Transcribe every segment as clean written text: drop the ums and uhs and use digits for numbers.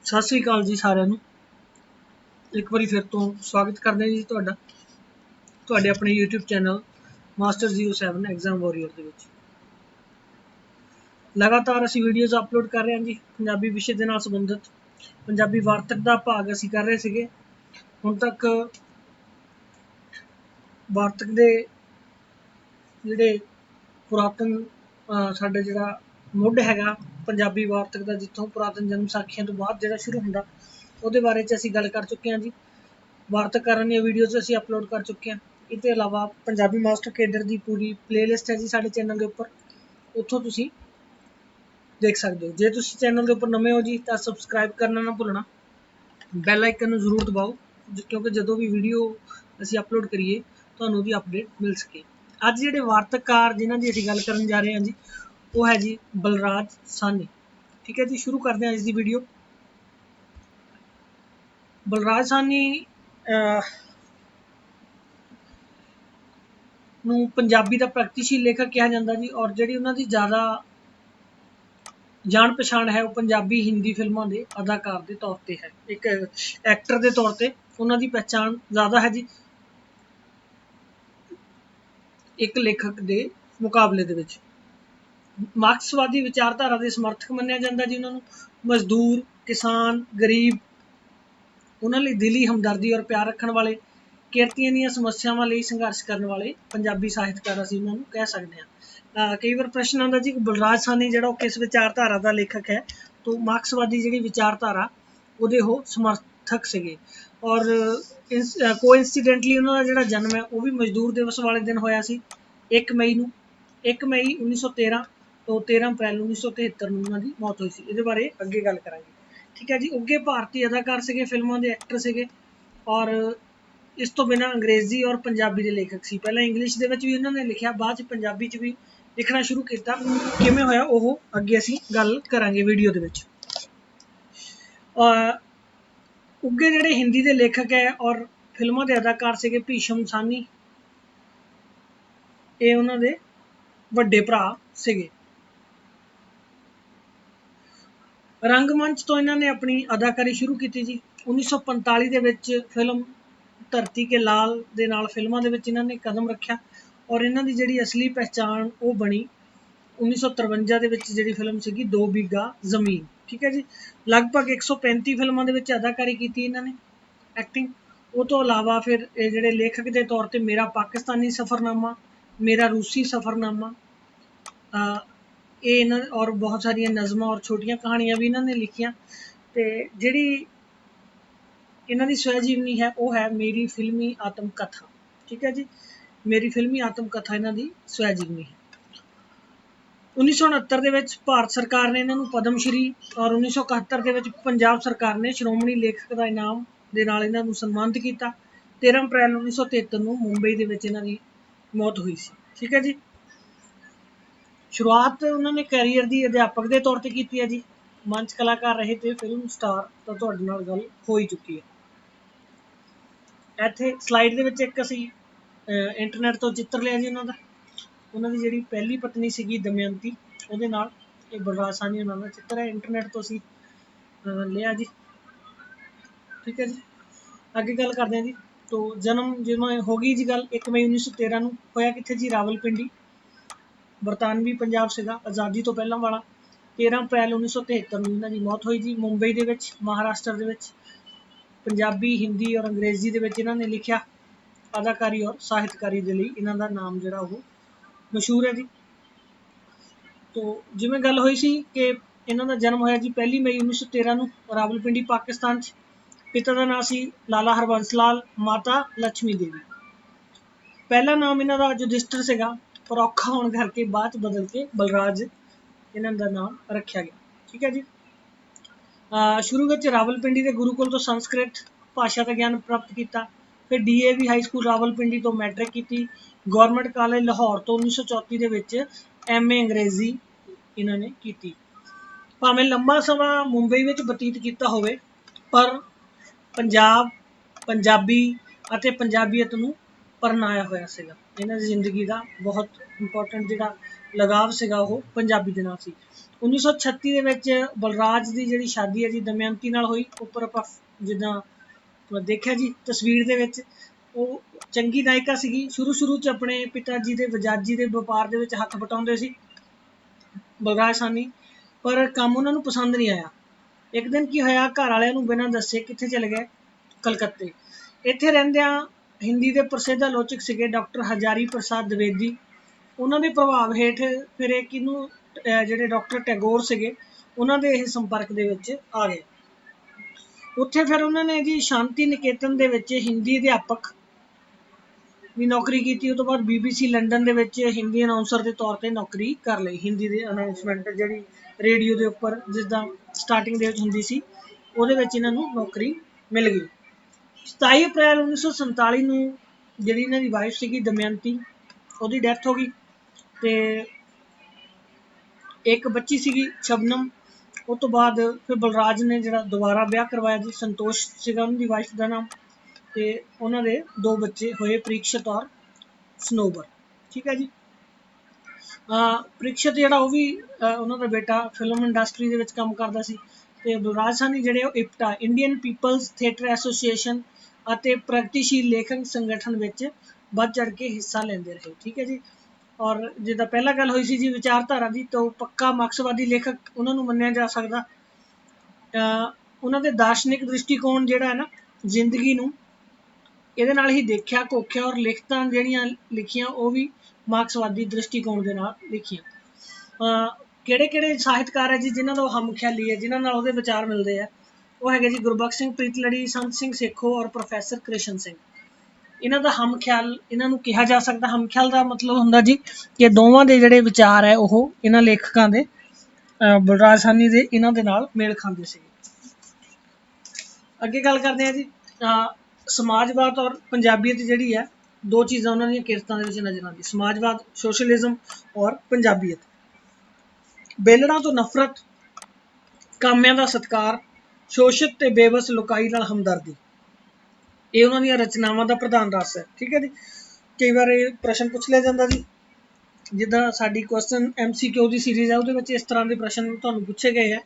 सत श्री अकाल जी सारिਆਂ ਨੂੰ एक बार फिर तो स्वागत करते हैं जी ਤੁਹਾਡੇ अपने YouTube channel master 07 exam warrior ਦੇ ਵਿੱਚ लगातार ਅਸੀਂ ਵੀਡੀਓਜ਼ ਅਪਲੋਡ ਕਰ ਰਹੇ ਹਾਂ ਜੀ ਪੰਜਾਬੀ ਵਿਸ਼ੇ ਦੇ ਨਾਲ ਸੰਬੰਧਿਤ ਪੰਜਾਬੀ ਵਾਰਤਕ ਦਾ ਭਾਗ ਅਸੀਂ ਕਰ ਰਹੇ ਸੀਗੇ ਹੁਣ ਤੱਕ ਵਾਰਤਕ ਦੇ ਜਿਹੜੇ ਪੁਰਾਤਨ ਸਾਡੇ ਜਿਹੜਾ ਮੁੱਢ ਹੈਗਾ ਪੰਜਾਬੀ ਵਾਰਤਕ ਦਾ ਜਿੱਥੋਂ ਪੁਰਾਤਨ ਜਨਮ ਸਾਖੀਆਂ ਤੋਂ ਬਾਅਦ ਜਿਹੜਾ ਸ਼ੁਰੂ ਹੁੰਦਾ ਉਹਦੇ ਬਾਰੇ 'ਚ ਅਸੀਂ ਗੱਲ ਕਰ ਚੁੱਕੇ ਹਾਂ ਜੀ ਵਾਰਤਕ ਕਰਨ ਦੀਆਂ ਵੀਡੀਓਜ਼ ਅਸੀਂ ਅਪਲੋਡ ਕਰ ਚੁੱਕੇ ਹਾਂ ਇਹਦੇ ਇਲਾਵਾ ਪੰਜਾਬੀ ਮਾਸਟਰ ਕੇਡਰ ਦੀ ਪੂਰੀ ਪਲੇਲਿਸਟ ਹੈ ਜੀ ਸਾਡੇ ਚੈਨਲ ਦੇ ਉੱਪਰ ਉੱਥੋਂ ਤੁਸੀਂ देख सकते हो जे तुम चैनल के उपर नवे हो जी तो सबसक्राइब करना ना भुलना बैल आइकन जरूर दबाओ क्योंकि जो भी वीडियो असी अपलोड करिए तो भी अपडेट मिल सके अज जो वार्ताकार जिन्हों की असी गल करन जा रहे हैं जी वो है जी बलराज साहनी ठीक है जी शुरू करते हैं अज की वीडियो बलराज साहनी नूं पंजाबी का प्रगतिशील लेखक कहा जाता जी और जी उन्होंने ज़्यादा जान पछाण है वो पंजाबी हिंदी फिल्मों के अदाकार के तौर पर है एक एक्टर के तौर पर उन्होंने पहचान ज़्यादा है जी एक लेखक के मुकाबले दे विच मार्क्सवादी विचारधारा के समर्थक मन्निया जाता जी उन्होंने मजदूर किसान गरीब उन्होंने दिली हमदर्दी और प्यार रखने वाले किरतियां दी समस्यावां लई संघर्ष करने वाले पंजाबी साहित्यकार असीं उन्होंने कह सकते हैं कई बार प्रश्न आता जी बलराज साहनी जो किस विचारधारा का लेखक है तो मार्क्सवादी जी विचारधारा वो समर्थक से और कोइंसिडेंटली उन्होंने जो जन्म है वो भी मजदूर दिवस वाले दिन होया सी 1 मई 1913 तो 13 अप्रैल 1973 उन्हों की मौत हुई सी इहदे बारे अगे गल करांगे ठीक है जी उगे भारतीय अदाकार से फिल्मों के एक्टर से और इस तो बिना अंग्रेजी और पंजाबी के लेखक से पहले इंग्लिश के भी उन्होंने लिखा बाद पंजाबी भी लिखना शुरू किया किवें होया वो अगे असीं गल करांगे वीडियो दे विच उगे जिहड़े हिंदी के लेखक है और फिल्मों के अदाकार से भीषम साहनी ये उन्हां दे वड्डे भरा सीगे रंगमंच तो इन्होंने अपनी अदाकारी शुरू की जी 1945 के विच फिल्म धरती के लाल दे नाल फिल्मां दे विच इन्होंने कदम रखा और इन्हों की जी असली पहचान वो बनी 1953 के विच जिहड़ी फिल्म सी 2 बीघा जमीन ठीक है जी लगभग 135 फिल्मों के विच अदाकारी की इन्होंने एक्टिंग वो तो अलावा फिर जिहड़े लेखक के तौर पर मेरा पाकिस्तानी सफ़रनामा मेरा रूसी सफ़रनामा ये और बहुत सारिया नज़मां और छोटिया कहानियां भी इन्होंने लिखियां तो जिहड़ी इन्हों की स्वयजीवनी है वो है मेरी फिल्मी आत्मकथा ठीक है जी मेरी फिल्मी आत्मकथा इन्हों की स्वयजीवनी है 1969 के भारत सरकार ने इन्हों पद्मश्री और 1971 के पंजाब सरकार ने श्रोमणी लेखक का इनाम के नाल इन्हों सन्मानित किया 13 अप्रैल 1973 को मुंबई के इन्हों की मौत हुई सी ठीक है जी शुरुआत उन्होंने कैरीयर की अध्यापक के तौर पर की है जी मंच कलाकार रहे थे फिल्म स्टार तो तुहाडे नाल गल हो ही चुकी है इत्थे स्लाइड दे विच एक असीं इंटरनेट तो चित्र लिया जी उन्होंने जिहड़ी पहली पत्नी सीगी दमयंती उहदे नाल ये बलराज साहनी उन्हों का चित्र है इंटरनेट तो असीं लिया जी ठीक है जी अगे गल करते हैं जी तो जन्म जिवें हो गई जी गल 1 मई 1913 नूं होया कित्थे जी रावलपिंडी बरतानवी पंजाब सीगा आज़ादी तो पहला वाला 13 अप्रैल 1973 में इन्हों की मौत हुई जी मुंबई के महाराष्ट्र के पंजाबी हिंदी और अंग्रेजी के इन्होंने लिखा अदाकारी और साहित्यकारी के लिए इन्हों का नाम जोड़ा वो मशहूर है जी तो जिवें गल हुई सी कि इन्हों का जन्म होया जी 1 मई 1913 को रावलपिंडी पाकिस्तान पिता का नाम सी लाला हरबंस लाल माता लक्ष्मी देवी पहला नाम इन्हों का युधिष्ठिर सीगा पर औखा होने करके बाद बदल के बलराज इन्हों का नाम रखा गया ठीक है जी शुरू में रावलपिंडी के गुरुकुल तो संस्कृत भाषा का ज्ञान प्राप्त किया फिर DAV हाई स्कूल रावलपिंडी तो मैट्रिक की गौरमेंट कॉलेज लाहौर तो 1934 के MA अंग्रेजी इन्होंने की भावें लंबा समा मुंबई में बतीत किया होवे पर पंजाब पंजाबी पंजाबीयत नूं परनाया होया सीगा इन्हां दी जिंदगी का बहुत इंपोर्टेंट जिहड़ा ਲਗਾਵ ਸੀਗਾ ਉਹ ਪੰਜਾਬੀ ਦੇ ਨਾਲ ਸੀ। 1936 ਦੇ ਵਿੱਚ ਬਲਰਾਜ ਦੀ ਜਿਹੜੀ ਸ਼ਾਦੀ ਹੈ ਜੀ ਦਮਯੰਤੀ ਨਾਲ ਹੋਈ। ਉੱਪਰ ਆਪਾਂ ਜਿੱਦਾਂ ਦੇਖਿਆ ਜੀ ਤਸਵੀਰ ਦੇ ਵਿੱਚ, ਉਹ ਚੰਗੀ ਨਾਇਕਾ ਸੀਗੀ। ਸ਼ੁਰੂ 'ਚ ਆਪਣੇ ਪਿਤਾ ਜੀ ਦੇ ਵਜਾਜੀ ਦੇ ਵਪਾਰ ਦੇ ਵਿੱਚ ਹੱਥ ਵਟਾਉਂਦੇ ਸੀ ਬਲਰਾਜ ਸਾਹਨੀ, ਪਰ ਕੰਮ ਉਹਨਾਂ ਨੂੰ ਪਸੰਦ ਨਹੀਂ ਆਇਆ। ਇੱਕ ਦਿਨ ਕੀ ਹੋਇਆ, ਘਰ ਵਾਲਿਆਂ ਨੂੰ ਬਿਨਾਂ ਦੱਸੇ ਕਿੱਥੇ ਚਲੇ ਗਏ, ਕਲਕੱਤੇ। ਇੱਥੇ ਰਹਿੰਦਿਆਂ ਹਿੰਦੀ ਦੇ ਪ੍ਰਸਿੱਧ ਆਲੋਚਕ ਸੀਗੇ ਡਾਕਟਰ ਹਜ਼ਾਰੀ ਪ੍ਰਸਾਦ ਦਵੇਦੀ, ਉਹਨਾਂ ਦੇ ਪ੍ਰਭਾਵ ਹੇਠ ਫਿਰ ਇਹ ਕਿਹਨੂੰ ਜਿਹੜੇ ਡਾਕਟਰ ਟੈਗੋਰ ਸੀਗੇ ਉਹਨਾਂ ਦੇ ਇਹ ਸੰਪਰਕ ਦੇ ਵਿੱਚ ਆ ਗਏ। ਉੱਥੇ ਫਿਰ ਉਹਨਾਂ ਨੇ ਜੀ ਸ਼ਾਂਤੀ ਨਿਕੇਤਨ ਦੇ ਵਿੱਚ ਹਿੰਦੀ ਅਧਿਆਪਕ ਵੀ ਨੌਕਰੀ ਕੀਤੀ। ਉਹ ਤੋਂ ਬਾਅਦ BBC ਲੰਡਨ ਦੇ ਵਿੱਚ ਹਿੰਦੀ ਅਨਾਉਂਸਰ ਦੇ ਤੌਰ ਤੇ ਨੌਕਰੀ ਕਰ ਲਈ। ਹਿੰਦੀ ਦੇ ਅਨਾਉਂਸਮੈਂਟ ਜਿਹੜੀ ਰੇਡੀਓ ਦੇ ਉੱਪਰ ਜਿੱਦਾਂ ਸਟਾਰਟਿੰਗ ਦੇ ਵਿੱਚ ਹੁੰਦੀ ਸੀ, ਉਹਦੇ ਵਿੱਚ ਇਹਨਾਂ ਨੂੰ ਨੌਕਰੀ ਮਿਲ ਗਈ। 27 ਅਪ੍ਰੈਲ 1947 ਨੂੰ ਜਿਹੜੀ ਇਹਨਾਂ ਦੀ ਵਾਈਫ ਸੀਗੀ ਦਮਯੰਤੀ, ਉਹਦੀ ਡੈਥ ਹੋ ਗਈ ਤੇ ਇੱਕ ਬੱਚੀ ਸੀਗੀ ਸ਼ਬਨਮ। ਉਸ ਤੋਂ ਬਾਅਦ ਫਿਰ ਬਲਰਾਜ ਨੇ ਜਿਹੜਾ ਦੁਬਾਰਾ ਵਿਆਹ ਕਰਵਾਇਆ ਜੀ, ਸੰਤੋਸ਼ ਸੀਗਾ ਉਹਨਾਂ ਦੀ ਵਾਈਫ ਦਾ ਨਾਮ, ਤੇ ਉਹਨਾਂ ਦੇ 2 ਬੱਚੇ ਹੋਏ, ਪ੍ਰੀਕਸ਼ਤ ਔਰ ਸਨੋਬਰ। ਠੀਕ ਹੈ ਜੀ। ਪ੍ਰੀਕਸ਼ਤ ਜਿਹੜਾ ਉਹ ਵੀ ਉਹਨਾਂ ਦਾ ਬੇਟਾ ਫਿਲਮ ਇੰਡਸਟਰੀ ਦੇ ਵਿੱਚ ਕੰਮ ਕਰਦਾ ਸੀ। ਤੇ ਬਲਰਾਜ ਸਾਹਨੀ ਜਿਹੜੇ ਉਹ IPTA Indian People's Theatre Association ਅਤੇ ਪ੍ਰਗਤੀਸ਼ੀਲ ਲੇਖਕ ਸੰਗਠਨ ਵਿੱਚ ਵੱਧ ਚੜ ਕੇ ਹਿੱਸਾ ਲੈਂਦੇ ਰਹੇ। ਠੀਕ ਹੈ ਜੀ। ਔਰ ਜਿੱਦਾਂ ਪਹਿਲਾਂ ਗੱਲ ਹੋਈ ਸੀ ਜੀ ਵਿਚਾਰਧਾਰਾ ਦੀ, ਤਾਂ ਉਹ ਪੱਕਾ ਮਾਰਕਸਵਾਦੀ ਲੇਖਕ ਉਹਨਾਂ ਨੂੰ ਮੰਨਿਆ ਜਾ ਸਕਦਾ। ਉਹਨਾਂ ਦੇ ਦਾਰਸ਼ਨਿਕ ਦ੍ਰਿਸ਼ਟੀਕੋਣ ਜਿਹੜਾ ਹੈ ਨਾ, ਜ਼ਿੰਦਗੀ ਨੂੰ ਇਹਦੇ ਨਾਲ ਹੀ ਦੇਖਿਆ ਘੋਖਿਆ, ਔਰ ਲਿਖਤਾਂ ਜਿਹੜੀਆਂ ਲਿਖੀਆਂ ਉਹ ਵੀ ਮਾਰਕਸਵਾਦੀ ਦ੍ਰਿਸ਼ਟੀਕੋਣ ਦੇ ਨਾਲ ਲਿਖੀਆਂ। ਕਿਹੜੇ ਸਾਹਿਤਕਾਰ ਹੈ ਜੀ ਜਿਨ੍ਹਾਂ ਦਾ ਉਹ ਹਮਖਿਆਲੀ ਹੈ, ਜਿਨ੍ਹਾਂ ਨਾਲ ਉਹਦੇ ਵਿਚਾਰ ਮਿਲਦੇ ਆ? ਉਹ ਹੈਗੇ ਜੀ ਗੁਰਬਖਸ਼ ਸਿੰਘ ਪ੍ਰੀਤਲੜੀ, ਸੰਤ ਸਿੰਘ ਸੇਖੋਂ ਔਰ ਪ੍ਰੋਫੈਸਰ ਕ੍ਰਿਸ਼ਨ ਸਿੰਘ। ਇਹਨਾਂ ਦਾ ਹਮਖਿਆਲ ਇਹਨਾਂ ਨੂੰ ਕਿਹਾ ਜਾ ਸਕਦਾ। ਹਮਖਿਆਲ ਦਾ ਮਤਲਬ ਹੁੰਦਾ ਜੀ ਕਿ ਦੋਵਾਂ ਦੇ ਜਿਹੜੇ ਵਿਚਾਰ ਹੈ ਉਹ ਇਹਨਾਂ ਲੇਖਕਾਂ ਦੇ, ਬਲਰਾਜ ਸਾਹਨੀ ਦੇ, ਇਹਨਾਂ ਦੇ ਨਾਲ ਮੇਲ ਖਾਂਦੇ ਸੀ। ਅੱਗੇ ਗੱਲ ਕਰਦੇ ਹਾਂ ਜੀ ਸਮਾਜਵਾਦ ਔਰ ਪੰਜਾਬੀਅਤ ਜਿਹੜੀ ਹੈ, 2 ਚੀਜ਼ਾਂ ਉਹਨਾਂ ਦੀਆਂ ਕਿਰਤਾਂ ਦੇ ਵਿੱਚ ਨਜ਼ਰ ਆਉਂਦੀ। ਸਮਾਜਵਾਦ, ਸੋਸ਼ਲਿਜ਼ਮ ਔਰ ਪੰਜਾਬੀਅਤ। ਬੇਲੜਾਂ ਤੋਂ ਨਫ਼ਰਤ, ਕਾਮਿਆਂ ਦਾ ਸਤਿਕਾਰ, ਸ਼ੋਸ਼ਿਤ ਤੇ ਬੇਬਸ ਲੋਕਾਈ ਨਾਲ ਹਮਦਰਦੀ, ਇਹ ਉਹਨਾਂ ਦੀਆਂ ਰਚਨਾਵਾਂ ਦਾ ਪ੍ਰਧਾਨ ਰਸ ਹੈ। ਠੀਕ ਹੈ ਜੀ। ਕਈ ਵਾਰ ਇਹ ਪ੍ਰਸ਼ਨ ਪੁੱਛ ਲਿਆ ਜਾਂਦਾ ਜੀ, ਜਿੱਦਾਂ ਸਾਡੀ ਕੁਐਸਚਨ MCQ ਦੀ ਸੀਰੀਜ਼ ਹੈ, ਉਹਦੇ ਵਿੱਚ ਇਸ ਤਰ੍ਹਾਂ ਦੇ ਪ੍ਰਸ਼ਨ ਤੁਹਾਨੂੰ ਪੁੱਛੇ ਗਏ ਹੈ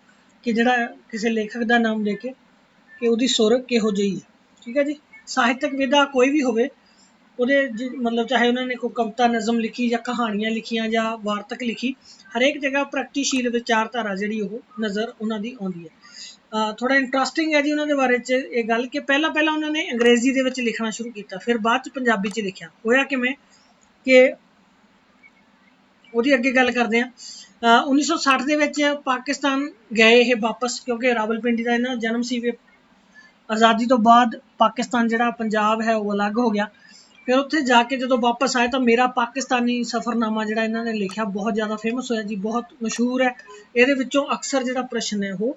ਕਿ ਜਿਹੜਾ ਕਿਸੇ ਲੇਖਕ ਦਾ ਨਾਮ ਲੈ ਕੇ ਕਿ ਉਹਦੀ ਸੁਰ ਕਿਹੋ ਜਿਹੀ ਹੈ। ਠੀਕ ਹੈ ਜੀ। ਸਾਹਿਤਕ ਵਿਧਾ ਕੋਈ ਵੀ ਹੋਵੇ, ਉਹਦੇ ਮਤਲਬ ਚਾਹੇ ਉਹਨਾਂ ਨੇ ਕੋਈ ਕਵਿਤਾ ਨਜ਼ਮ ਲਿਖੀ ਜਾਂ ਕਹਾਣੀਆਂ ਲਿਖੀਆਂ ਜਾਂ ਵਾਰਤਕ ਲਿਖੀ, ਹਰੇਕ ਜਗ੍ਹਾ ਪ੍ਰਗਤੀਸ਼ੀਲ ਵਿਚਾਰਧਾਰਾ ਜਿਹੜੀ ਉਹ ਨਜ਼ਰ ਉਹਨਾਂ ਦੀ ਆਉਂਦੀ ਹੈ। ਥੋੜਾ ਇੰਟਰਸਟਿੰਗ ਹੈ ਜੀ ਉਹਨਾਂ ਦੇ ਬਾਰੇ 'ਚ ਇਹ ਗੱਲ ਕਿ ਪਹਿਲਾਂ ਉਹਨਾਂ ਨੇ ਅੰਗਰੇਜ਼ੀ ਦੇ ਵਿੱਚ ਲਿਖਣਾ ਸ਼ੁਰੂ ਕੀਤਾ, ਫਿਰ ਬਾਅਦ 'ਚ ਪੰਜਾਬੀ 'ਚ ਲਿਖਿਆ। ਹੋਇਆ ਕਿਵੇਂ ਕਿ ਉਹਦੀ ਅੱਗੇ ਗੱਲ ਕਰਦੇ ਹਾਂ। 1960 ਦੇ ਵਿੱਚ ਪਾਕਿਸਤਾਨ ਗਏ ਇਹ ਵਾਪਸ, ਕਿਉਂਕਿ ਰਾਵਲਪਿੰਡੀ ਦਾ ਇਹਨਾਂ ਜਨਮ ਸੀ। ਆਜ਼ਾਦੀ ਤੋਂ ਬਾਅਦ ਪਾਕਿਸਤਾਨ ਜਿਹੜਾ ਪੰਜਾਬ ਹੈ ਉਹ ਅਲੱਗ ਹੋ ਗਿਆ। ਫਿਰ ਉੱਥੇ ਜਾ ਕੇ ਜਦੋਂ ਵਾਪਸ ਆਏ ਤਾਂ ਮੇਰਾ ਪਾਕਿਸਤਾਨੀ ਸਫ਼ਰਨਾਮਾ ਜਿਹੜਾ ਇਹਨਾਂ ਨੇ ਲਿਖਿਆ ਬਹੁਤ ਜ਼ਿਆਦਾ ਫੇਮਸ ਹੋਇਆ ਜੀ, ਬਹੁਤ ਮਸ਼ਹੂਰ ਹੈ। ਇਹਦੇ ਵਿੱਚੋਂ ਅਕਸਰ ਜਿਹੜਾ ਪ੍ਰਸ਼ਨ ਹੈ ਉਹ